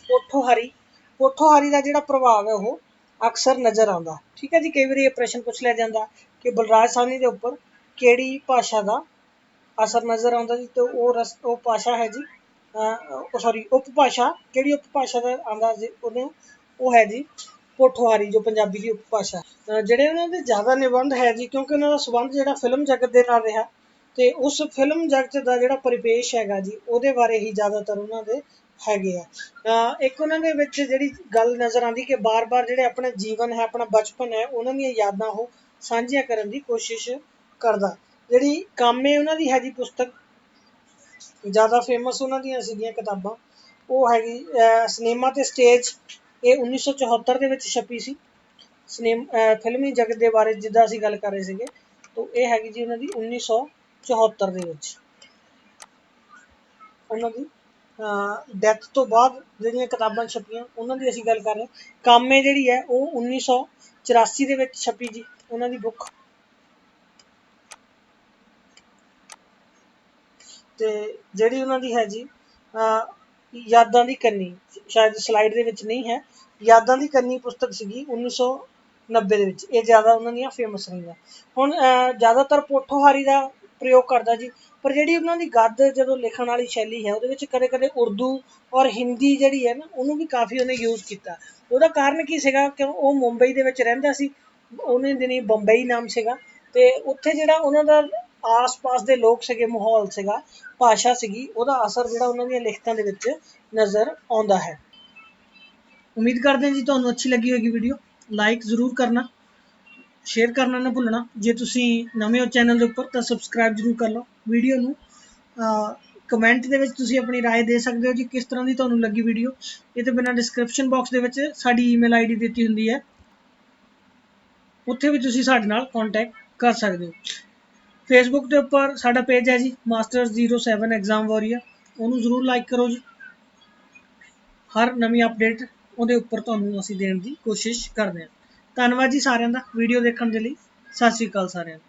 ਪੋਠੋਹਾਰੀ ਦਾ ਜਿਹੜਾ ਪ੍ਰਭਾਵ ਹੈ ਉਹ ਅਕਸਰ ਨਜ਼ਰ ਆਉਂਦਾ। ਠੀਕ ਹੈ ਜੀ, ਕਈ ਵਾਰੀ ਇਹ ਪ੍ਰਸ਼ਨ ਪੁੱਛ ਲਿਆ ਜਾਂਦਾ ਕਿ ਬਲਰਾਜ ਸਾਹਨੀ ਦੇ ਉੱਪਰ ਕਿਹੜੀ ਭਾਸ਼ਾ ਦਾ ਅਸਰ ਨਜ਼ਰ ਆਉਂਦਾ ਜੀ, ਤੇ ਉਹ ਭਾਸ਼ਾ ਹੈ ਜੀ ਉਪ ਭਾਸ਼ਾ, ਕਿਹੜੀ ਉਪ ਭਾਸ਼ਾ ਦਾ ਆਉਂਦਾ ਜੀ ਉਹਨੂੰ, ਉਹ ਹੈ ਜੀ ਪੋਠੋਹਾਰੀ, ਜੋ ਪੰਜਾਬੀ ਦੀ ਉਪ ਭਾਸ਼ਾ। ਜਿਹੜੇ ਉਹਨਾਂ ਦੇ ਜ਼ਿਆਦਾ ਨਿਬੰਧ ਹੈ ਜੀ, ਕਿਉਂਕਿ ਉਹਨਾਂ ਦਾ ਸੰਬੰਧ ਜਿਹੜਾ ਫਿਲਮ ਜਗਤ ਦੇ ਨਾਲ ਰਿਹਾ, ਤੇ ਉਸ ਫਿਲਮ ਜਗਤ ਦਾ ਜਿਹੜਾ ਪਰਿਪੇਸ਼ ਹੈਗਾ ਜੀ ਉਹਦੇ ਬਾਰੇ ਹੀ ਜ਼ਿਆਦਾਤਰ ਉਹਨਾਂ ਦੇ ਹੈਗੇ ਆ। ਇੱਕ ਉਹਨਾਂ ਦੇ ਵਿੱਚ ਜਿਹੜੀ ਗੱਲ ਨਜ਼ਰ ਆਉਂਦੀ ਕਿ ਬਾਰ-ਬਾਰ ਜਿਹੜੇ ਆਪਣਾ ਜੀਵਨ ਹੈ, ਆਪਣਾ ਬਚਪਨ ਹੈ, ਉਹਨਾਂ ਦੀਆਂ ਯਾਦਾਂ ਉਹ ਸਾਂਝੀਆਂ ਕਰਨ ਦੀ ਕੋਸ਼ਿਸ਼ ਕਰਦਾ। ਜਿਹੜੀ ਕਾਮੇ ਉਹਨਾਂ ਦੀ ਹੈ ਜੀ ਪੁਸਤਕ, ਜ਼ਿਆਦਾ ਫੇਮਸ ਉਹਨਾਂ ਦੀਆਂ ਸੀਗੀਆਂ ਕਿਤਾਬਾਂ, ਉਹ ਹੈਗੀ ਸਿਨੇਮਾ ਤੇ ਸਟੇਜ। ਇਹ 1974 ਦੇ ਵਿੱਚ ਛਪੀ ਸੀ। ਫਿਲਮੀ ਜਗਤ ਦੇ ਬਾਰੇ ਜਿੱਦਾਂ ਅਸੀਂ ਗੱਲ ਕਰ ਰਹੇ ਸੀਗੇ, ਤਾਂ ਇਹ ਹੈਗੀ ਜੀ ਉਹਨਾਂ ਦੀ 1974 ਦੇ ਵਿੱਚ। ਉਹਨਾਂ ਦੀ ਡੈਥ ਤੋਂ ਬਾਅਦ ਜਿਹੜੀਆਂ ਕਿਤਾਬਾਂ ਛਪੀਆਂ ਉਹਨਾਂ ਦੀ ਅਸੀਂ ਗੱਲ ਕਰ ਰਹੇ ਹਾਂ। ਕਾਮੇ ਜਿਹੜੀ ਹੈ ਉਹ 1984 ਦੇ ਵਿੱਚ ਛਪੀ ਜੀ, ਉਹਨਾਂ ਦੀ ਬੁੱਕ। ਤੇ ਜਿਹੜੀ ਉਹਨਾਂ ਦੀ ਹੈ ਜੀ ਯਾਦਾਂ ਦੀ ਕੰਨੀ, ਸ਼ਾਇਦ ਸਲਾਈਡ ਦੇ ਵਿੱਚ ਨਹੀਂ ਹੈ, ਯਾਦਾਂ ਦੀ ਕੰਨੀ ਪੁਸਤਕ ਸੀਗੀ 1990 ਦੇ ਵਿੱਚ। ਇਹ ਜ਼ਿਆਦਾ ਉਹਨਾਂ ਦੀਆਂ ਫੇਮਸ ਰਹੀਆਂ। ਹੁਣ ਜ਼ਿਆਦਾਤਰ ਪੋਠੋਹਾਰੀ ਦਾ ਪ੍ਰਯੋਗ ਕਰਦਾ ਜੀ, ਪਰ ਜਿਹੜੀ ਉਹਨਾਂ ਦੀ ਗੱਦ ਜਦੋਂ ਲਿਖਣ ਵਾਲੀ ਸ਼ੈਲੀ ਹੈ ਉਹਦੇ ਵਿੱਚ ਕਦੇ ਕਦੇ ਉਰਦੂ ਔਰ ਹਿੰਦੀ ਜਿਹੜੀ ਹੈ ਨਾ ਉਹਨੂੰ ਵੀ ਕਾਫੀ ਉਹਨੇ ਯੂਜ਼ ਕੀਤਾ। ਉਹਦਾ ਕਾਰਨ ਕੀ ਸੀਗਾ, ਕਿਉਂ ਉਹ ਮੁੰਬਈ ਦੇ ਵਿੱਚ ਰਹਿੰਦਾ ਸੀ, ਉਹਨੇ ਦਿਨੀ ਬੰਬਈ ਨਾਮ ਸੀਗਾ, ਤੇ ਉੱਥੇ ਜਿਹੜਾ ਉਹਨਾਂ ਦਾ ਆਸ-ਪਾਸ ਦੇ ਲੋਕ ਸੀਗੇ, ਮਾਹੌਲ ਸੀਗਾ, ਭਾਸ਼ਾ ਸੀਗੀ, ਉਹਦਾ ਅਸਰ ਜਿਹੜਾ ਉਹਨਾਂ ਦੀਆਂ ਲਿਖਤਾਂ ਦੇ ਵਿੱਚ ਨਜ਼ਰ ਆਉਂਦਾ ਹੈ। ਉਮੀਦ ਕਰਦੇ ਹਾਂ ਜੀ ਤੁਹਾਨੂੰ ਅੱਛੀ ਲੱਗੀ ਹੋਏਗੀ ਵੀਡੀਓ। ਲਾਈਕ ਜ਼ਰੂਰ ਕਰਨਾ, ਸ਼ੇਅਰ ਕਰਨਾ ਨਾ ਭੁੱਲਣਾ। ਜੇ ਤੁਸੀਂ ਨਵੇਂ ਹੋ ਚੈਨਲ ਦੇ ਉੱਪਰ ਤਾਂ ਸਬਸਕ੍ਰਾਈਬ ਜ਼ਰੂਰ ਕਰ ਲਓ। ਵੀਡੀਓ ਨੂੰ ਕਮੈਂਟ ਦੇ ਵਿੱਚ ਤੁਸੀਂ ਆਪਣੀ ਰਾਏ ਦੇ ਸਕਦੇ ਹੋ ਜੀ, ਕਿਸ ਤਰ੍ਹਾਂ ਦੀ ਤੁਹਾਨੂੰ ਲੱਗੀ ਵੀਡੀਓ। ਇਹ ਤੋਂ ਬਿਨਾਂ ਡਿਸਕ੍ਰਿਪਸ਼ਨ ਬਾਕਸ ਦੇ ਵਿੱਚ ਸਾਡੀ ਈਮੇਲ ਆਈਡੀ ਦਿੱਤੀ ਹੁੰਦੀ ਹੈ, ਉੱਥੇ ਵੀ ਤੁਸੀਂ ਸਾਡੇ ਨਾਲ ਕੰਟੈਕਟ ਕਰ ਸਕਦੇ ਹੋ। ਫੇਸਬੁੱਕ ਦੇ ਉੱਪਰ ਸਾਡਾ ਪੇਜ ਹੈ ਜੀ Masters07 ਐਗਜ਼ਾਮ ਵਾਰੀਅਰ, ਉਹਨੂੰ ਜ਼ਰੂਰ ਲਾਈਕ ਕਰੋ ਜੀ। ਹਰ ਨਵੀਂ ਅਪਡੇਟ ਉਹਦੇ ਉੱਪਰ ਤੁਹਾਨੂੰ ਅਸੀਂ ਦੇਣ ਦੀ ਕੋਸ਼ਿਸ਼ ਕਰਦੇ ਹਾਂ। ਧੰਨਵਾਦ ਜੀ ਸਾਰਿਆਂ ਦਾ ਵੀਡੀਓ ਦੇਖਣ ਦੇ ਲਈ। ਸਤਿ ਸ਼੍ਰੀ ਅਕਾਲ ਸਾਰਿਆਂ ਨੂੰ।